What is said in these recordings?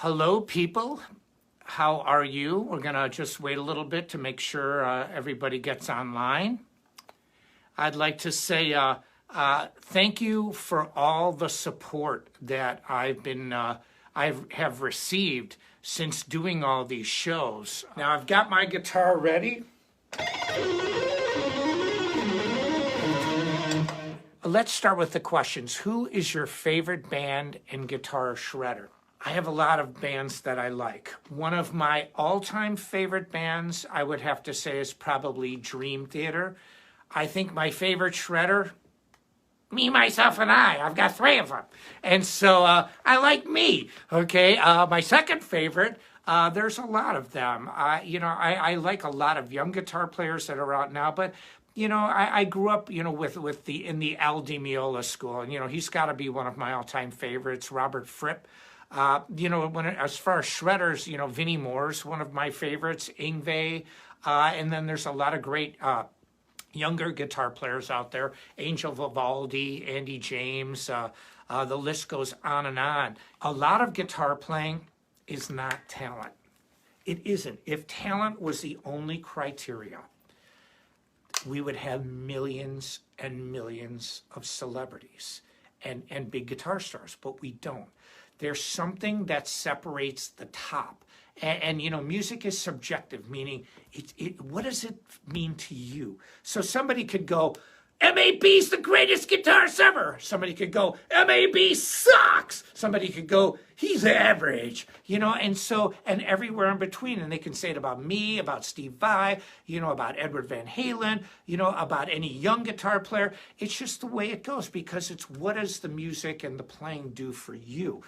Hello, people. How are you? We're going to just wait a little bit to make sure everybody gets online. I'd like to say thank you for all the support that I have received since doing all these shows. Now I've got my guitar ready. Let's start with the questions. Who is your favorite band and guitar shredder? I have a lot of bands that I like. One of my all-time favorite bands, I would have to say, is probably Dream Theater. I think my favorite shredder, me, myself, and I. I've got 3 of them. And so I like me, okay? My second favorite, there's a lot of them. I like a lot of young guitar players that are out now, but I grew up, in the Al Di Meola school, and, he's got to be one of my all-time favorites, Robert Fripp. As far as shredders, Vinnie Moore's one of my favorites, Yngwie, and then there's a lot of great younger guitar players out there, Angelo Vivaldi, Andy James, the list goes on and on. A lot of guitar playing is not talent. It isn't. If talent was the only criteria, we would have millions and millions of celebrities and big guitar stars, but we don't. There's something that separates the top. And music is subjective, meaning what does it mean to you? So somebody could go, MAB's the greatest guitarist ever. Somebody could go, MAB sucks. Somebody could go, he's average. And everywhere in between. And they can say it about me, about Steve Vai, about Edward Van Halen, about any young guitar player. It's just the way it goes because it's what does the music and the playing do for you?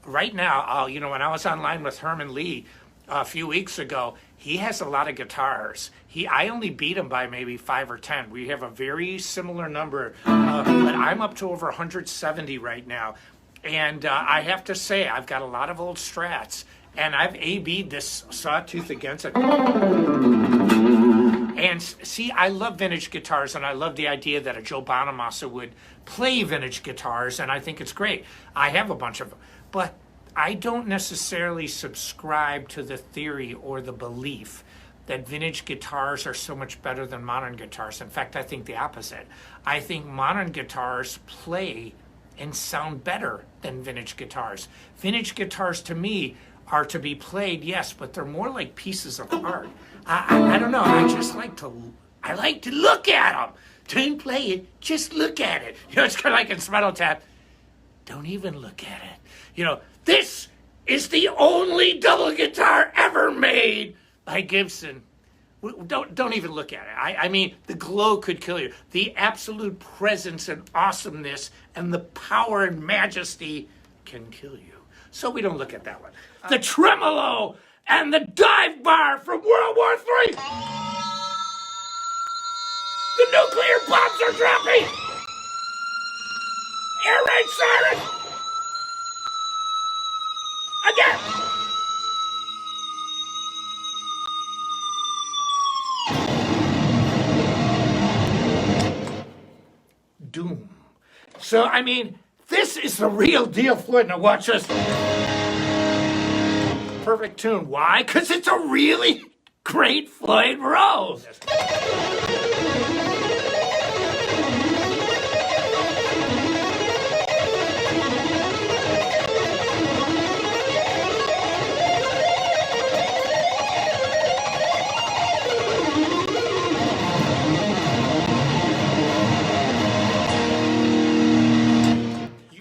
Right now, when I was online with Herman Lee a few weeks ago, he has a lot of guitars. I only beat him by maybe 5 or 10. We have a very similar number, but I'm up to over 170 right now. And I have to say, I've got a lot of old Strats, and I've A-B'd this Sawtooth against it. And see, I love vintage guitars, and I love the idea that a Joe Bonamassa would play vintage guitars, and I think it's great. I have a bunch of them. But I don't necessarily subscribe to the theory or the belief that vintage guitars are so much better than modern guitars. In fact, I think the opposite. I think modern guitars play and sound better than vintage guitars. Vintage guitars, to me, are to be played, yes, but they're more like pieces of art. I don't know. I like to look at them. Don't play it, just look at it. It's kind of like in Spinal Tap. Don't even look at it. This is the only double guitar ever made by Gibson. Don't even look at it. I mean, the glow could kill you. The absolute presence and awesomeness and the power and majesty can kill you. So we don't look at that one. The tremolo and the dive bar from World War III. The nuclear bombs are dropping. Air raid siren. Again! Doom. So, this is the real deal, Floyd. Now watch this. Perfect tune. Why? Because it's a really great Floyd Rose.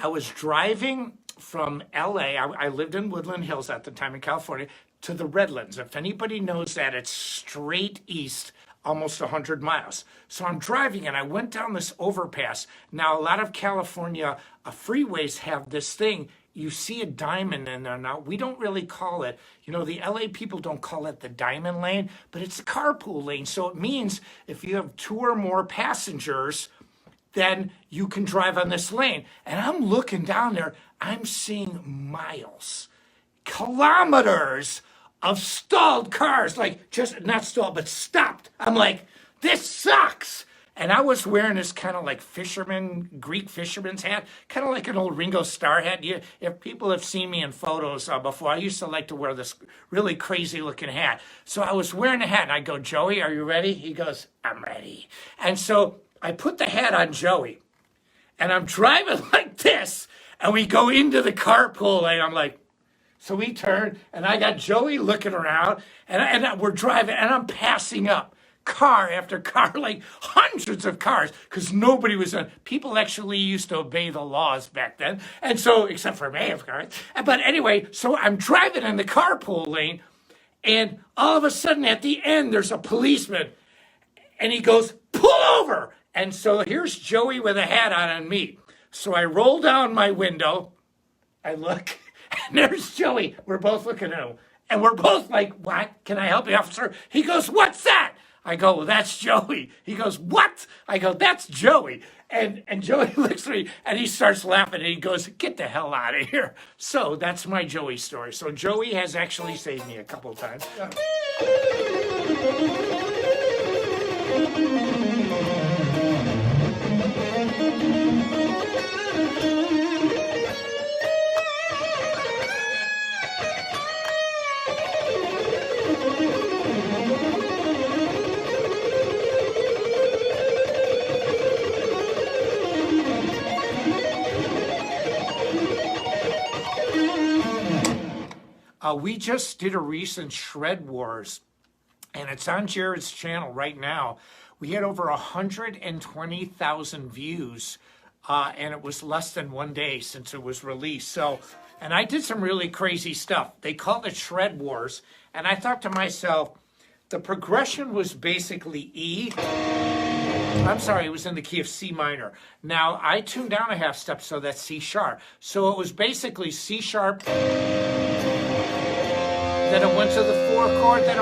I was driving from LA, I lived in Woodland Hills at the time in California, to the Redlands. If anybody knows that, it's straight east, almost 100 miles. So I'm driving and I went down this overpass. Now, a lot of California freeways have this thing. You see a diamond in there. Now, we don't really call it, the LA people don't call it the diamond lane, but it's a carpool lane. So it means if you have 2 or more passengers, then you can drive on this lane. And I'm looking down there, I'm seeing miles, kilometers of stalled cars, like just not stalled, but stopped. I'm like, this sucks. And I was wearing this kind of like Greek fisherman's hat, kind of like an old Ringo Starr hat. If people have seen me in photos before, I used to like to wear this really crazy looking hat. So I was wearing a hat and I go, Joey, are you ready? He goes, I'm ready. And so I put the hat on Joey and I'm driving like this and we go into the carpool lane. I'm like, so we turn and I got Joey looking around and we're driving and I'm passing up car after car, like hundreds of cars, because nobody was people actually used to obey the laws back then. And so, except for me, of course. But anyway, so I'm driving in the carpool lane, and all of a sudden at the end, there's a policeman, and he goes, pull over. And so here's Joey with a hat on and me. So I roll down my window, I look, and there's Joey. We're both looking at him, and we're both like, what? Can I help you, officer? He goes, what's that? I go, well, that's Joey. He goes, what? I go, that's Joey. And Joey looks at me and he starts laughing and he goes, get the hell out of here. So that's my Joey story. So Joey has actually saved me a couple of times. We just did a recent Shred Wars, and it's on Jared's channel right now. We had over 120,000 views, and it was less than 1 day since it was released. So, and I did some really crazy stuff. They called it Shred Wars, and I thought to myself, the progression was basically E. I'm sorry, it was in the key of C minor. Now, I tuned down a half step, so that's C sharp. So it was basically C sharp, then it went to the 4 chord, then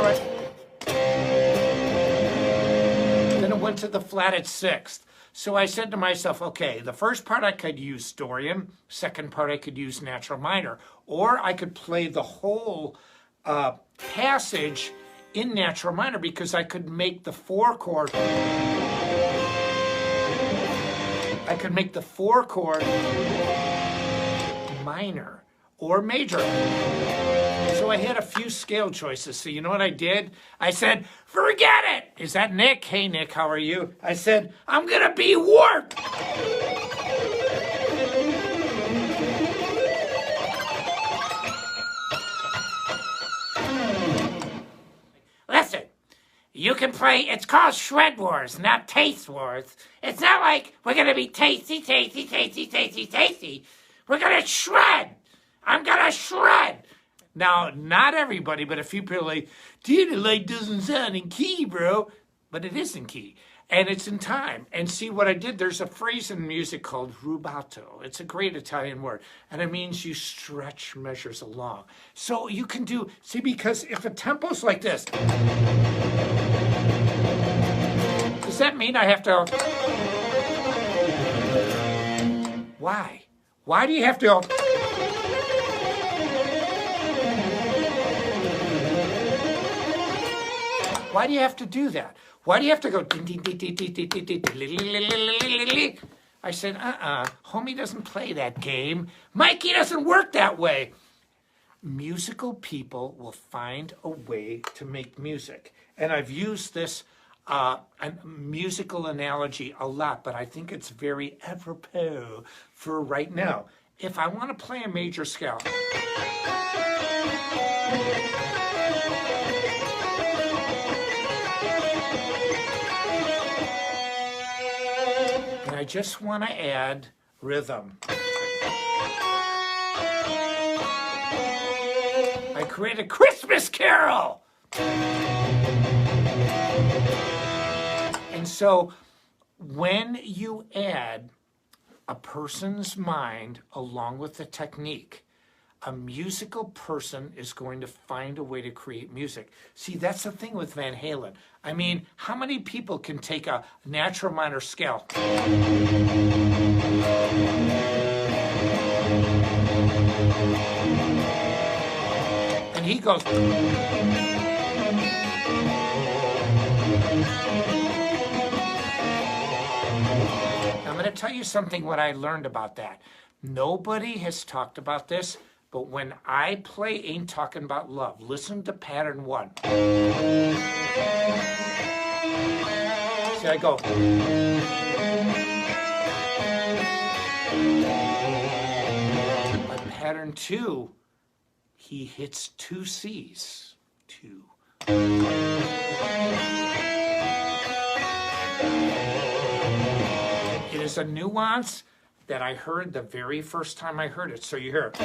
it went to the flatted 6th. So I said to myself, okay, the first part I could use Dorian, second part I could use natural minor, or I could play the whole passage in natural minor because I could make the 4 chord. I could make the 4 chord minor or major. So I had a few scale choices. So you know what I did? I said, forget it. Is that Nick? Hey, Nick, how are you? I said, I'm going to be warped. Listen, you can play, it's called Shred Wars, not Taste Wars. It's not like we're going to be tasty, tasty, tasty, tasty, tasty. We're going to shred. I'm going to shred. Now, not everybody, but a few people are like, dude, it like doesn't sound in key, bro. But it is in key. And it's in time. And see what I did? There's a phrase in music called rubato. It's a great Italian word. And it means you stretch measures along. So you can do, see, because if a tempo's like this, does that mean I have to, why? Why do you have to, why do you have to do that? Why do you have to go? I said, homie doesn't play that game. Mikey doesn't work that way. Musical people will find a way to make music. And I've used this musical analogy a lot, but I think it's very apropos for right now. If I want to play a major scale, I just want to add rhythm. I create a Christmas carol. And so when you add a person's mind along with the technique, a musical person is going to find a way to create music. See, that's the thing with Van Halen. I mean, how many people can take a natural minor scale and he goes, to tell you something what I learned about that. Nobody has talked about this, but when I play Ain't Talking About Love, listen to pattern 1. See, I go. But pattern 2, he hits 2 C's. 2. It is a nuance that I heard the very first time I heard it. So you hear it.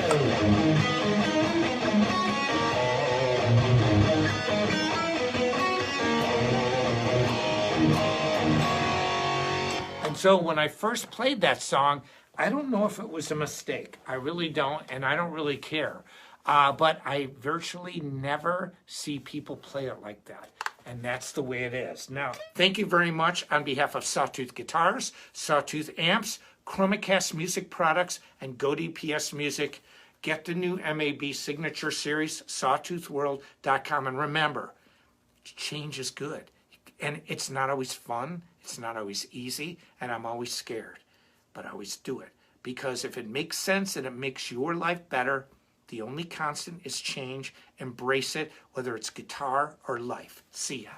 And so when I first played that song, I don't know if it was a mistake. I really don't, and I don't really care. But I virtually never see people play it like that. And that's the way it is. Now, thank you very much on behalf of Sawtooth Guitars, Sawtooth Amps, ChromaCast Music Products, and GoDPS Music. Get the new MAB Signature Series, sawtoothworld.com. And remember, change is good. And it's not always fun. It's not always easy. And I'm always scared. But I always do it. Because if it makes sense and it makes your life better, the only constant is change. Embrace it, whether it's guitar or life. See ya.